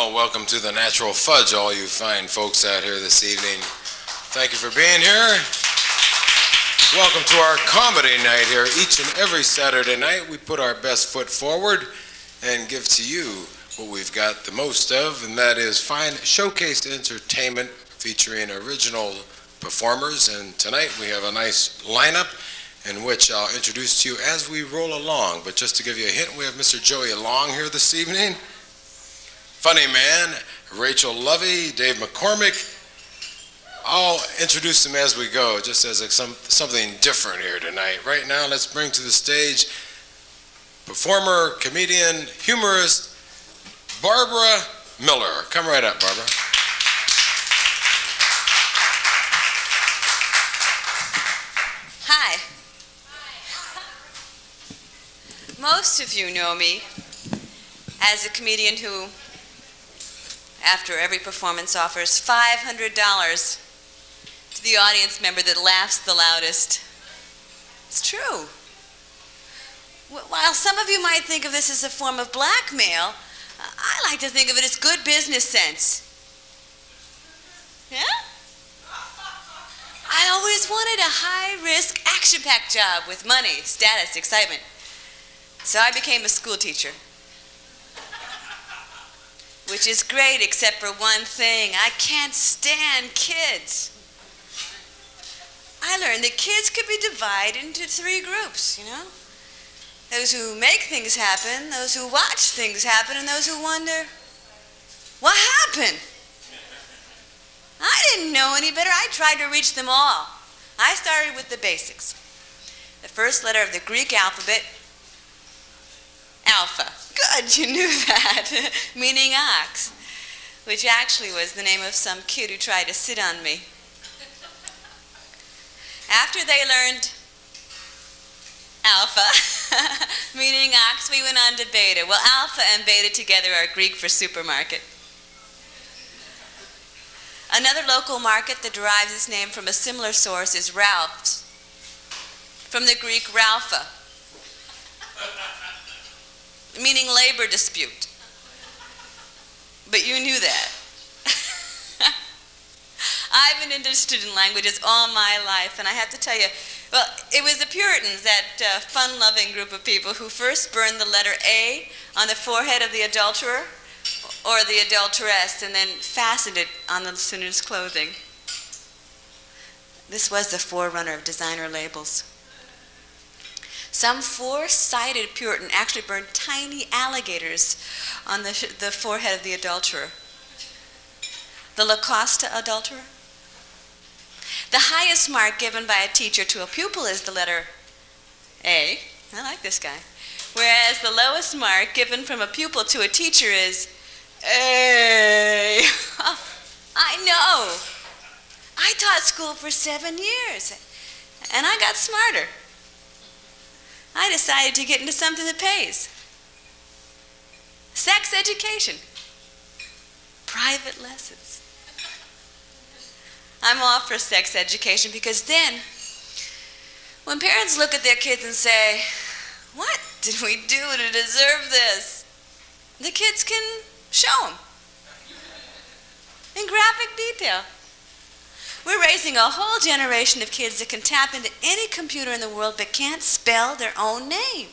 Well, welcome to the Natural Fudge, all you fine folks out here this evening. Thank you for being here. Welcome to our comedy night here. Each and every Saturday night, we put our best foot forward and give to you what we've got the most of, and that is fine showcase entertainment featuring original performers. And tonight we have a nice lineup in which I'll introduce to you as we roll along. But just to give you a hint, we have Mr. Joey Long here this evening. Funny Man, Rachel Lovey, Dave McCormick. I'll introduce them as we go, just as something different here tonight. Right now, let's bring to the stage performer, comedian, humorist, Barbara Miller. Come right up, Barbara. Hi. Most of you know me as a comedian who, after every performance, offers $500 to the audience member that laughs the loudest. It's true. While some of you might think of this as a form of blackmail, I like to think of it as good business sense. Yeah? I always wanted a high-risk, action-packed job with money, status, excitement. So I became a school teacher. Which is great except for one thing. I can't stand kids. I learned that kids could be divided into 3 groups, you know? Those who make things happen, those who watch things happen, and those who wonder, what happened? I didn't know any better. I tried to reach them all. I started with the basics. The first letter of the Greek alphabet, Alpha. Good, you knew that. Meaning ox, which actually was the name of some kid who tried to sit on me. After they learned Alpha, meaning ox, we went on to Beta. Well, Alpha and Beta together are Greek for supermarket. Another local market that derives its name from a similar source is Ralph's, from the Greek Ralpha, meaning labor dispute. But you knew that. I've been interested in languages all my life, and I have to tell you, well, it was the Puritans, that fun-loving group of people who first burned the letter A on the forehead of the adulterer or the adulteress and then fastened it on the sinner's clothing. This was the forerunner of designer labels. Some foresighted Puritan actually burned tiny alligators on the forehead of the adulterer. The La Costa adulterer. The highest mark given by a teacher to a pupil is the letter A. I like this guy. Whereas the lowest mark given from a pupil to a teacher is A. I know. I taught school for 7 years, and I got smarter. I decided to get into something that pays. Sex education. Private lessons. I'm all for sex education because then, when parents look at their kids and say, what did we do to deserve this? The kids can show them in graphic detail. We're raising a whole generation of kids that can tap into any computer in the world but can't spell their own name.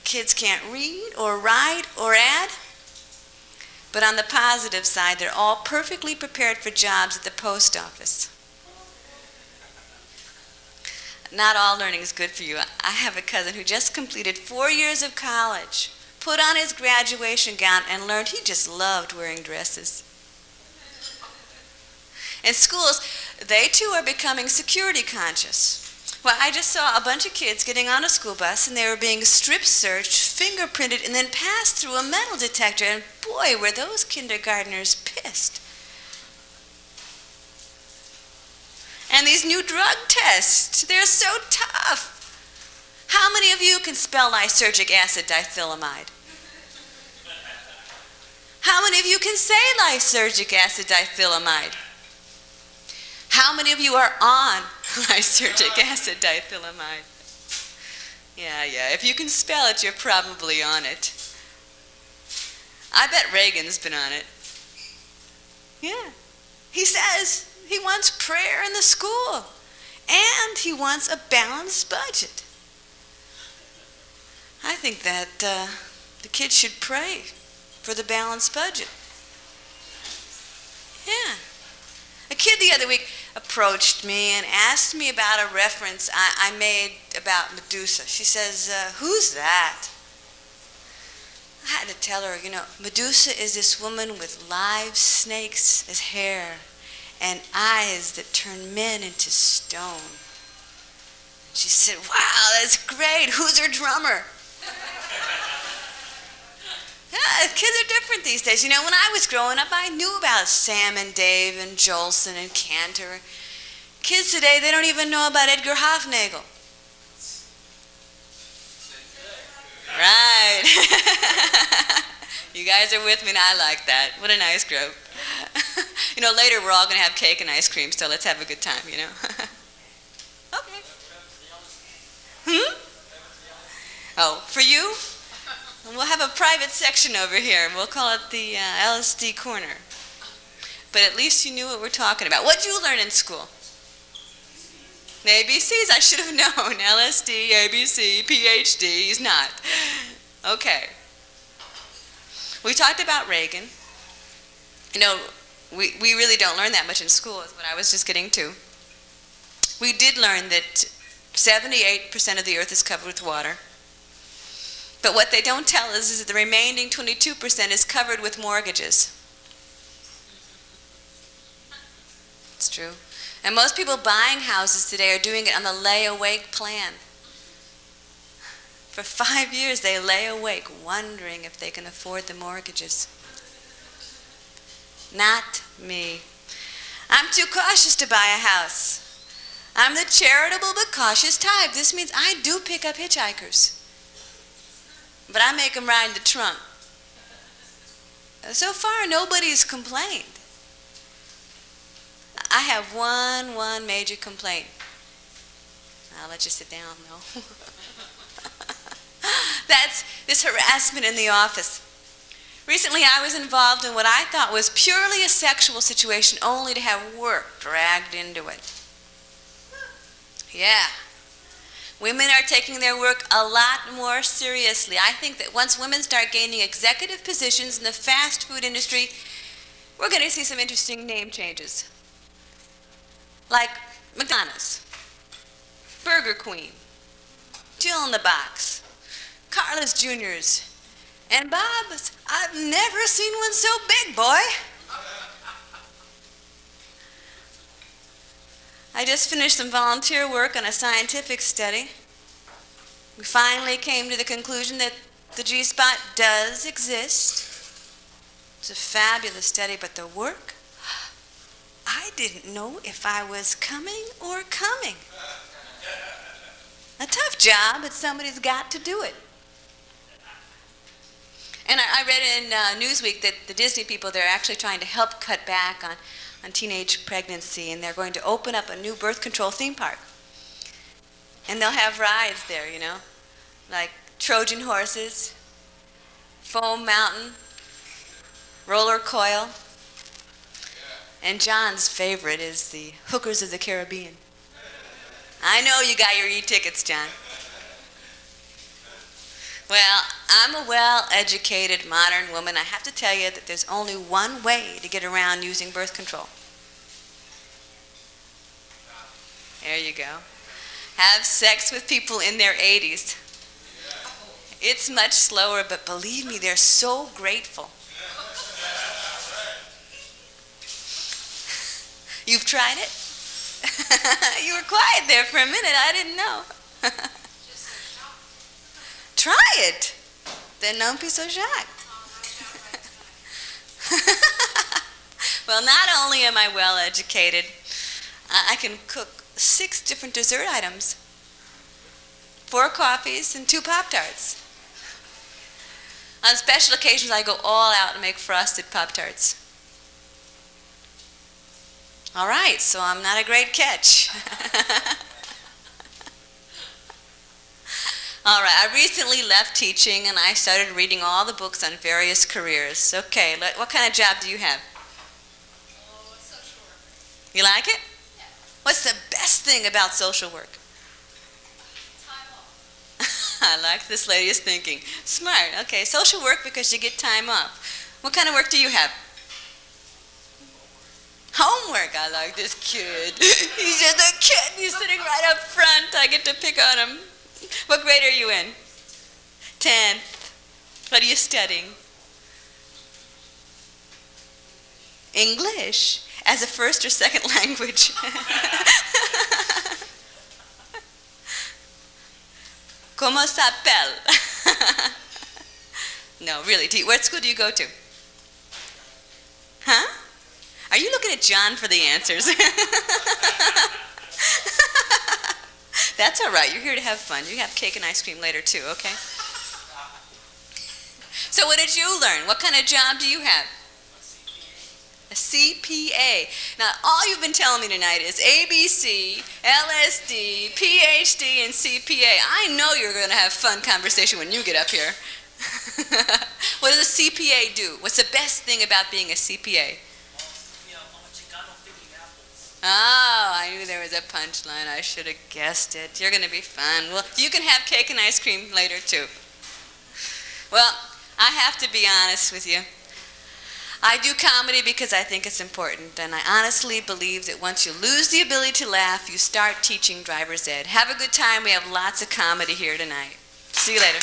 Kids can't read or write or add. But on the positive side, they're all perfectly prepared for jobs at the post office. Not all learning is good for you. I have a cousin who just completed 4 years of college, put on his graduation gown, and learned he just loved wearing dresses. In schools, they too are becoming security conscious. Well, I just saw a bunch of kids getting on a school bus and they were being strip searched, fingerprinted, and then passed through a metal detector. And boy, were those kindergartners pissed. And these new drug tests, they're so tough. How many of you can spell lysergic acid dithylamide? How many of you can say lysergic acid dithylamide? How many of you are on lysergic acid dithylamide? Yeah, if you can spell it, you're probably on it. I bet Reagan's been on it. Yeah. He says he wants prayer in the school, and he wants a balanced budget. I think that the kids should pray for the balanced budget. Yeah. A kid the other week approached me and asked me about a reference I made about Medusa. She says, who's that? I had to tell her, Medusa is this woman with live snakes as hair and eyes that turn men into stone. She said, wow, that's great. Who's her drummer? Yeah, kids are different these days. When I was growing up, I knew about Sam and Dave and Jolson and Cantor. Kids today, they don't even know about Edgar Hofnagel. Right. You guys are with me, and I like that. What a nice group. Later we're all going to have cake and ice cream, so let's have a good time, Okay. Oh, for you? We'll have a private section over here. We'll call it the LSD corner. But at least you knew what we're talking about. What did you learn in school? The ABCs, I should have known. LSD, ABC, PhD. He's not. Okay. We talked about Reagan. We really don't learn that much in school, is what I was just getting to. We did learn that 78% of the earth is covered with water. But what they don't tell us is that the remaining 22% is covered with mortgages. It's true. And most people buying houses today are doing it on the lay-awake plan. For 5 years, they lay awake wondering if they can afford the mortgages. Not me. I'm too cautious to buy a house. I'm the charitable but cautious type. This means I do pick up hitchhikers. But I make them ride in the trunk. So far, nobody's complained. I have one major complaint. I'll let you sit down, though. That's this harassment in the office. Recently, I was involved in what I thought was purely a sexual situation, only to have work dragged into it. Yeah. Women are taking their work a lot more seriously. I think that once women start gaining executive positions in the fast food industry, we're going to see some interesting name changes. Like McDonald's, Burger Queen, Jill in the Box, Carlos Jr.'s, and Bob's. I've never seen one so big, boy. I just finished some volunteer work on a scientific study. We finally came to the conclusion that the G-spot does exist. It's a fabulous study, but the work, I didn't know if I was coming or coming. A tough job, but somebody's got to do it. And I read in Newsweek that the Disney people, they're actually trying to help cut back on teenage pregnancy, and they're going to open up a new birth control theme park. And they'll have rides there, like Trojan horses, Foam Mountain, Roller Coil, and John's favorite is the Hookers of the Caribbean. I know you got your e-tickets, John. Well, I'm a well-educated modern woman. I have to tell you that there's only one way to get around using birth control. There you go. Have sex with people in their 80s. It's much slower, but believe me, they're so grateful. You've tried it? You were quiet there for a minute. I didn't know. Try it. Then don't be so shy. Well, not only am I well educated, I can cook 6 different dessert items, 4 coffees, and 2 Pop-Tarts. On special occasions, I go all out and make frosted Pop-Tarts. All right, so I'm not a great catch. All right, I recently left teaching and I started reading all the books on various careers. Okay, what kind of job do you have? Oh, social worker. You like it? Yeah. What's the best thing about social work? Time off. I like this lady is thinking. Smart. Okay, social work because you get time off. What kind of work do you have? Homework. I like this kid. He's just a kid. He's sitting right up front. I get to pick on him. What grade are you in? 10th. What are you studying? English as a first or second language. ¿Cómo s'appelle? No, really. What school do you go to? Huh? Are you looking at John for the answers? That's all right. You're here to have fun. You have cake and ice cream later too, okay? So what did you learn? What kind of job do you have? A CPA. Now, all you've been telling me tonight is ABC, LSD, PhD, and CPA. I know you're going to have fun conversation when you get up here. What does a CPA do? What's the best thing about being a CPA? Oh, I knew there was a punchline. I should have guessed it. You're going to be fun. Well, you can have cake and ice cream later, too. Well, I have to be honest with you. I do comedy because I think it's important, and I honestly believe that once you lose the ability to laugh, you start teaching driver's ed. Have a good time. We have lots of comedy here tonight. See you later.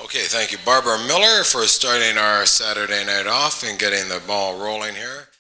Okay, thank you, Barbara Miller, for starting our Saturday night off and getting the ball rolling here.